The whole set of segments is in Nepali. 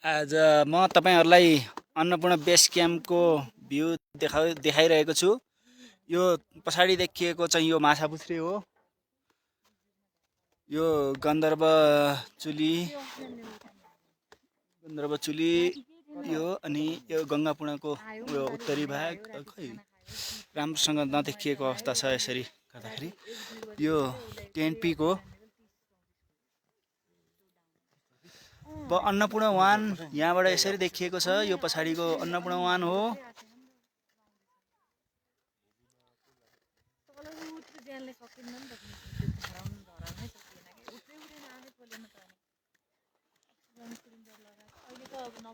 आज म तपाईहरुलाई अन्नपूर्ण बेस क्याम्पको भ्यू देखाइरहेको छु। यो पछाडि देखिएको चाहिँ यो माछापुच्छ्रे हो। यो गन्धर्व चुली यो अनि यो गंगापूर्णको यो उत्तरी भाग खै राम्रोसँग नदेखिएको अवस्था छ। यसरी गर्दाखेरि यो टेन्ट पिक हो। अन्नपूर्ण वान यहाँबाट यसरी देखिएको छ। यो पछाडिको अन्नपूर्ण वान हो।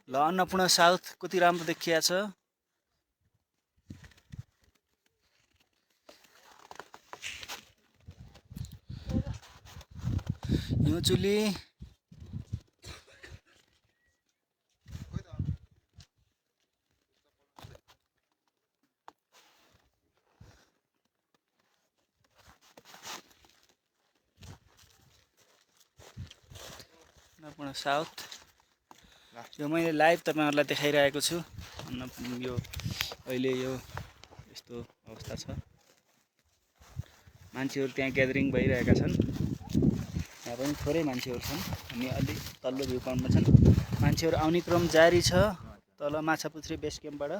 ल अन्नपूर्ण साउथ कति राम्रो देखिया छ। यो चुली अन्नपूर्ण साउथ यो मैले लाइभ तपाईहरुलाई देखाइरहेको छु। यो अहिले यो यस्तो अवस्था छ। मान्छेहरु त्यहाँ ग्यादरिङ भइरहेका छन्। यहाँ पनि थोरै मान्छेहरु छन् अनि अलि तल्लो भ्यू पॉइन्टमा छन्। मान्छेहरु आउने क्रम जारी छ तल माछापुच्छ्रे बेस क्याम्पबाट।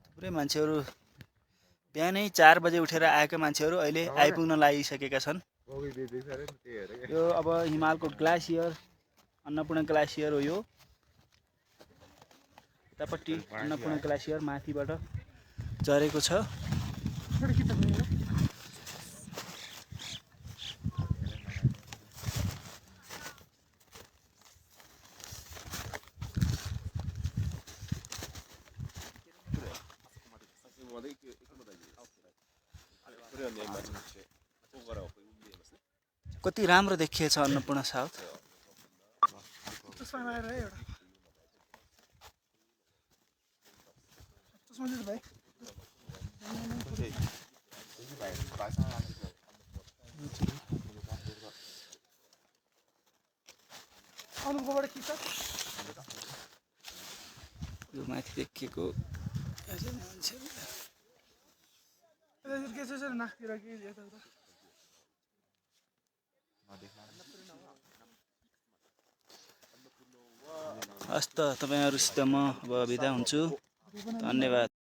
थुप्रै मान्छेहरु बिहानै 4 बजे उठेर आएका मान्छेहरु अहिले आइपुग्न लागिसकेका छन्। यो अब हिमालको ग्लासियर अन्नपूर्ण ग्लासियर हो। यो यतापट्टि अन्नपूर्ण ग्लासियर माथिबाट झरेको छ। कति राम्रो देखिएछ अन्नपूर्ण साउथ। यो माथि देखिएको हस्त तपाईहरुसित म अब बिदा हुन्छु। धन्यवाद।